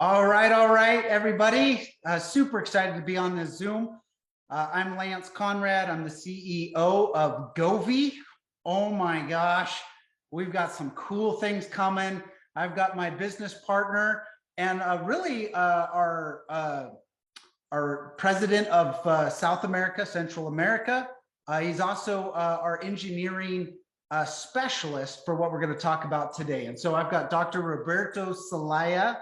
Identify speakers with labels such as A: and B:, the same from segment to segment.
A: All right, everybody. Super excited to be on this Zoom. I'm Lance Conrad. I'm the CEO of GOVVI. Oh my gosh, we've got some cool things coming. I've got my business partner and our president of South America, Central America. He's also our engineering specialist for what we're going to talk about today. And so I've got Dr. Roberto CELEYA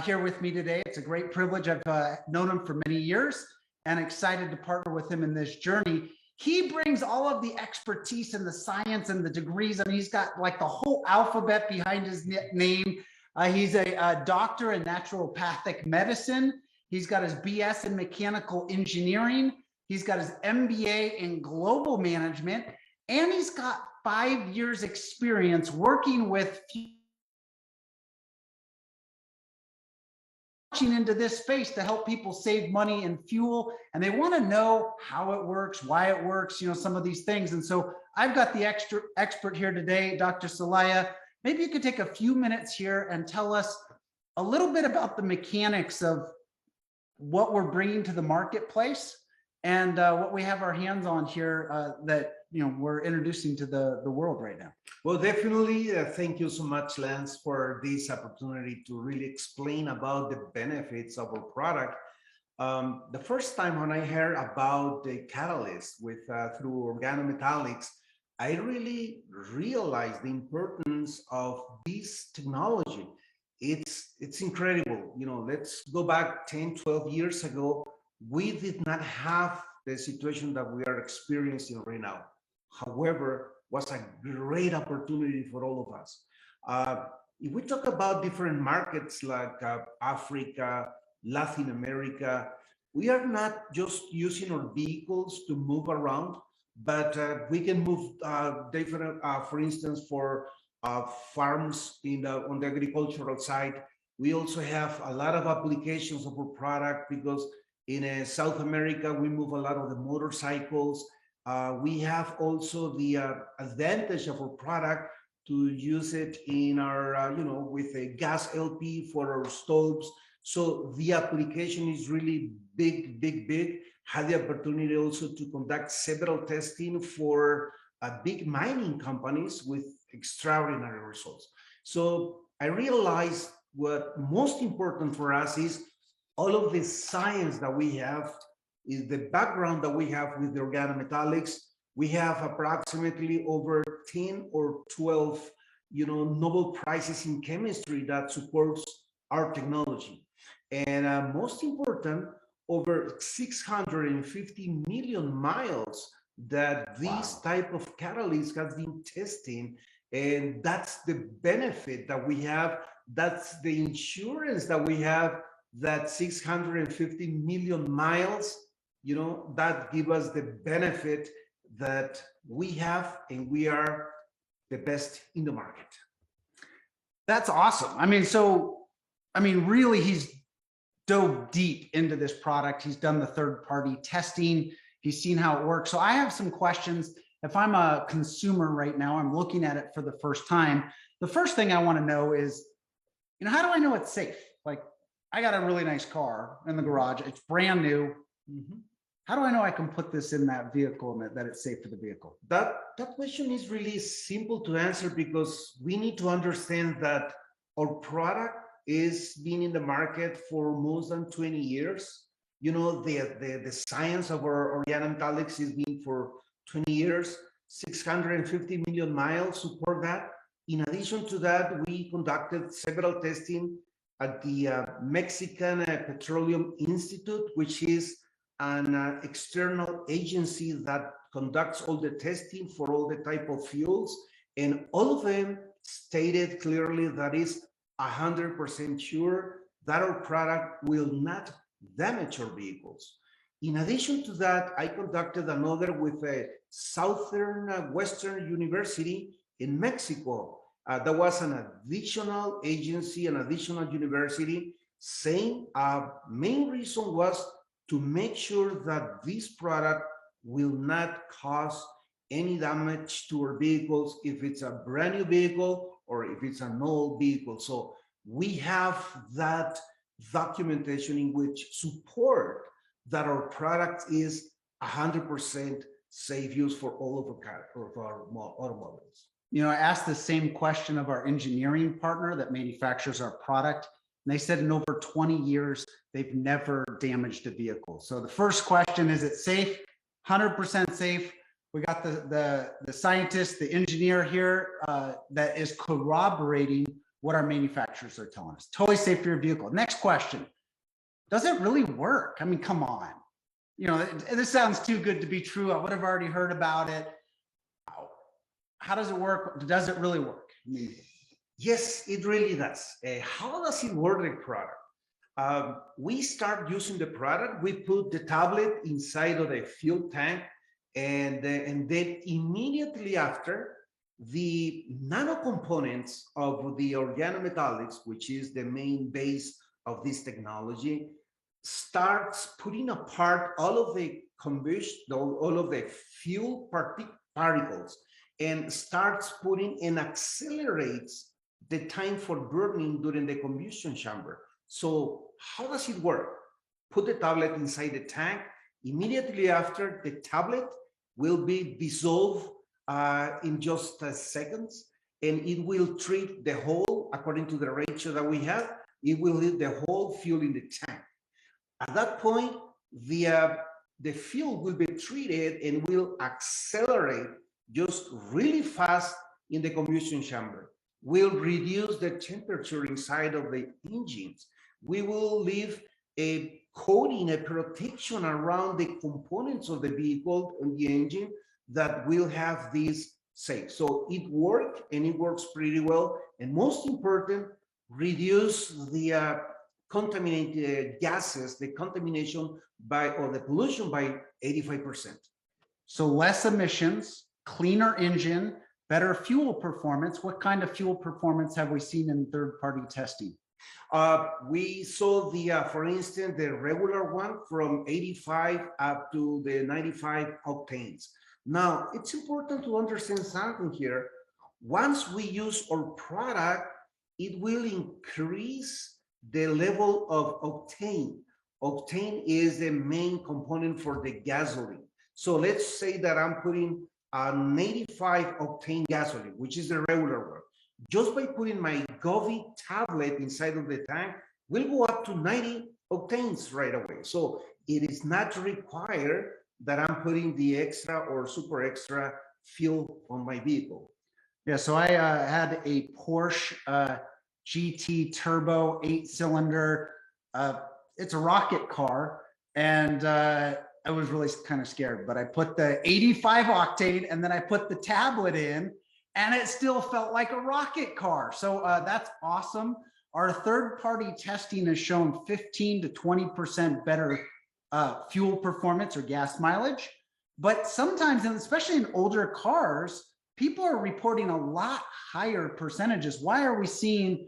A: here with me today. It's a great privilege. I've known him for many years and excited to partner with him in this journey. He brings all of the expertise and the science and the degrees. I mean, he's got like the whole alphabet behind his name. He's a doctor in naturopathic medicine. He's got his BS in mechanical engineering. He's got his MBA in global management, and he's got 5 years experience working with into this space to help people save money and fuel, and they want to know how it works, why it works, you know, some of these things. And so I've got the expert here today, Dr. CELEYA. Maybe you could take a few minutes here and tell us a little bit about the mechanics of what we're bringing to the marketplace and what we have our hands on here that we're introducing to the world right now.
B: Well, definitely. Thank you so much, Lance, for this opportunity to really explain about the benefits of our product. The first time when I heard about the catalyst through organometallics, I really realized the importance of this technology. It's incredible. Let's go back 10, 12 years ago. We did not have the situation that we are experiencing right now. However, was a great opportunity for all of us. If we talk about different markets like Africa, Latin America, we are not just using our vehicles to move around, but we can move different, for instance, for farms on the agricultural side. We also have a lot of applications of our product because in South America, we move a lot of the motorcycles. We have also the advantage of our product to use it in our, with a gas LP for our stoves. So the application is really big. Had the opportunity also to conduct several testing for big mining companies with extraordinary results. So I realized what most important for us is all of the science that we have, is the background that we have with the organometallics. We have approximately over 10 or 12, Nobel Prizes in chemistry that supports our technology. And most important, over 650 million miles that this type of catalyst has been testing. And that's the benefit that we have. That's the insurance that we have, that 650 million miles, that give us the benefit that we have, and we are the best in the market.
A: That's awesome. Really, he's dove deep into this product. He's done the third-party testing. He's seen how it works. So I have some questions. If I'm a consumer right now, I'm looking at it for the first time. The first thing I want to know is, how do I know it's safe? Like, I got a really nice car in the garage. It's brand new. Mm-hmm. How do I know I can put this in that vehicle and that it's safe for the vehicle?
B: That question is really simple to answer, because we need to understand that our product is being in the market for more than 20 years. The science of our organometallics is being for 20 years, 650 million miles support that. In addition to that, we conducted several testing at the Mexican Petroleum Institute, which is an external agency that conducts all the testing for all the type of fuels, and all of them stated clearly that is 100% sure that our product will not damage our vehicles. In addition to that, I conducted another with a Southern Western University in Mexico. That was an additional agency, an additional university, saying main reason was to make sure that this product will not cause any damage to our vehicles if it's a brand new vehicle or if it's an old vehicle. So we have that documentation in which support that our product is 100% safe use for all of our automobiles.
A: You know, I asked the same question of our engineering partner that manufactures our product, and they said in over 20 years, they've never damaged a vehicle. So the first question, is it safe? 100% safe. We got the scientist, the engineer here that is corroborating what our manufacturers are telling us. Totally safe for your vehicle. Next question, does it really work? I mean, come on. You know, this sounds too good to be true. I would have already heard about it. How does it work? Does it really work? I mean,
B: yes, it really does. How does it work, the product? We start using the product. We put the tablet inside of the fuel tank, and then immediately after, the nano components of the organometallics, which is the main base of this technology, starts putting apart all of the combustion, all of the fuel particles, and starts putting and accelerates the time for burning during the combustion chamber. So how does it work? Put the tablet inside the tank. Immediately after, the tablet will be dissolved in just seconds, and it will treat the whole, according to the ratio that we have, it will leave the whole fuel in the tank. At that point, the fuel will be treated and will accelerate just really fast in the combustion chamber. Will reduce the temperature inside of the engines. We will leave a coating, a protection around the components of the vehicle and the engine that will have this safe. So it works, and it works pretty well. And most important, reduce the contaminated gases, the contamination or the pollution by 85%.
A: So less emissions, cleaner engine, better fuel performance. What kind of fuel performance have we seen in third-party testing?
B: We saw for instance, the regular one from 85 up to the 95 octanes. Now, it's important to understand something here. Once we use our product, it will increase the level of octane. Octane is the main component for the gasoline. So let's say that I'm putting an 85 octane gasoline, which is the regular one. Just by putting my GOVVI tablet inside of the tank, we'll go up to 90 octanes right away. So it is not required that I'm putting the extra or super extra fuel on my vehicle.
A: Yeah, so I had a Porsche GT Turbo 8-cylinder. It's a rocket car, and I was really kind of scared, but I put the 85 octane and then I put the tablet in, and it still felt like a rocket car. So that's awesome. Our third-party testing has shown 15 to 20% better fuel performance or gas mileage. But sometimes, and especially in older cars, people are reporting a lot higher percentages. Why are we seeing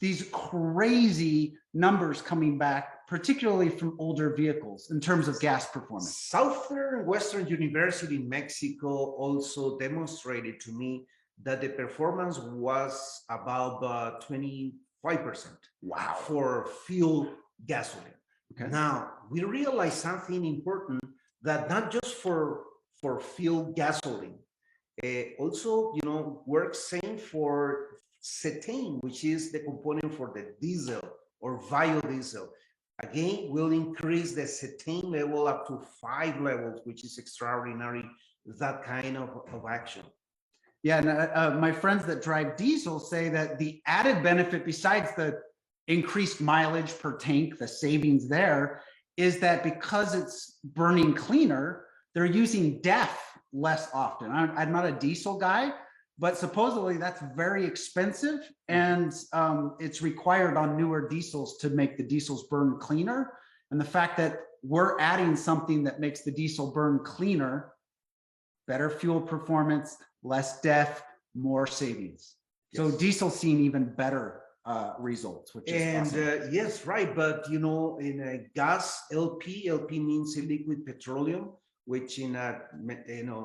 A: these crazy numbers coming back, particularly from older vehicles in terms of gas performance?
B: Southwestern University in Mexico also demonstrated to me that the performance was about 25%.
A: Wow.
B: For fuel gasoline.
A: Okay.
B: Now, we realize something important, that not just for fuel gasoline, also, works same for cetane, which is the component for the diesel or biodiesel. Again, will increase the cetane level up to 5 levels, which is extraordinary, that kind of action.
A: Yeah, and my friends that drive diesel say that the added benefit, besides the increased mileage per tank, the savings there, is that because it's burning cleaner, they're using DEF less often. I'm not a diesel guy, but supposedly that's very expensive, and it's required on newer diesels to make the diesels burn cleaner. And the fact that we're adding something that makes the diesel burn cleaner, better fuel performance, less DEF, more savings. Yes. So diesel's seeing even better results, which is awesome.
B: Yes, right. But in a gas, LP means liquid petroleum, which in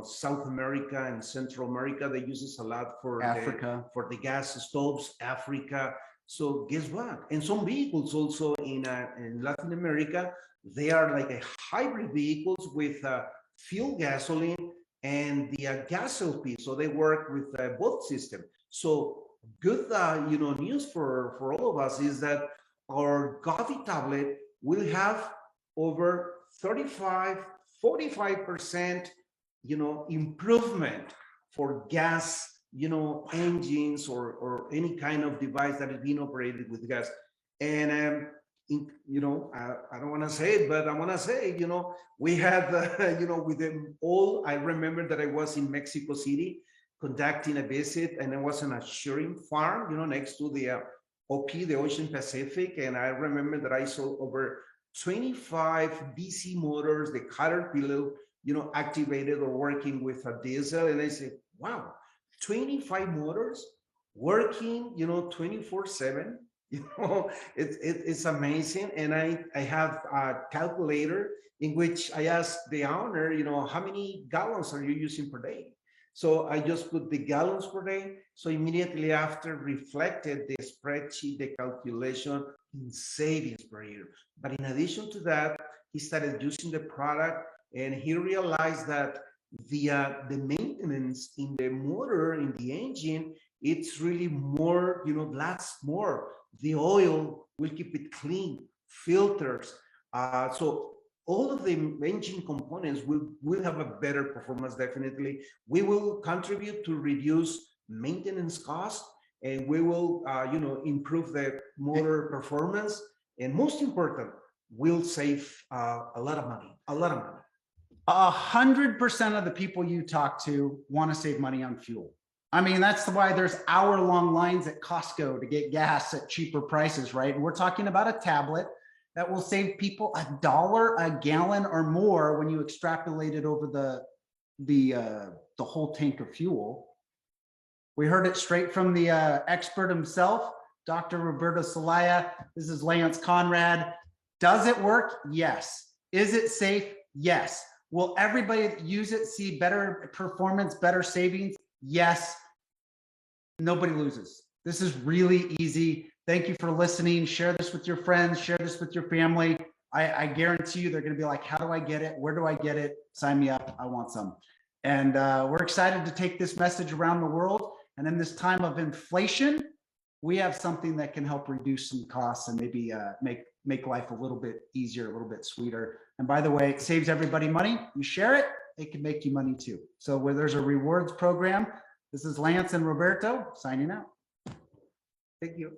B: South America and Central America they use this a lot for Africa, for the gas stoves. Africa, So guess what? And some vehicles also in Latin America, they are like a hybrid vehicles with fuel gasoline and the gas LP. So they work with both systems. So good, news for all of us is that our GOVVI tablet will have over 45% improvement for gas, engines or any kind of device that is being operated with gas. And I don't want to say it, but I want to say, we had, with them all. I remember that I was in Mexico City conducting a visit, and I was on a shrimp farm, next to the OP, the Ocean Pacific, and I remember that I saw over 25 DC motors, the Caterpillar, activated or working with a diesel, and I said, wow, 25 motors working, 24/7. It's amazing. And I have a calculator in which I asked the owner, how many gallons are you using per day? So I just put the gallons per day. So immediately after reflected the spreadsheet, the calculation in savings per year. But in addition to that, he started using the product and he realized that the maintenance in the motor, in the engine, it's really more, lasts more. The oil will keep it clean, filters. So all of the engine components will have a better performance, definitely. We will contribute to reduce maintenance costs, and we will, improve the motor performance. And most important, we'll save a lot of money,
A: 100% of the people you talk to want to save money on fuel. I mean, that's why there's hour-long lines at Costco to get gas at cheaper prices, right? And we're talking about a tablet that will save people $1 a gallon or more when you extrapolate it over the whole tank of fuel. We heard it straight from the expert himself, Dr. Roberto CELEYA. This is Lance Conrad. Does it work? Yes. Is it safe? Yes. Will everybody that use it see better performance, better savings? Yes. Nobody loses. This is really easy. Thank you for listening. Share this with your friends. Share this with your family. I guarantee you they're going to be like, how do I get it? Where do I get it? Sign me up. I want some. And we're excited to take this message around the world. And in this time of inflation, we have something that can help reduce some costs and maybe make life a little bit easier, a little bit sweeter. And by the way, it saves everybody money. You share it, it can make you money too. So where there's a rewards program, this is Lance and Roberto signing out.
B: Thank you.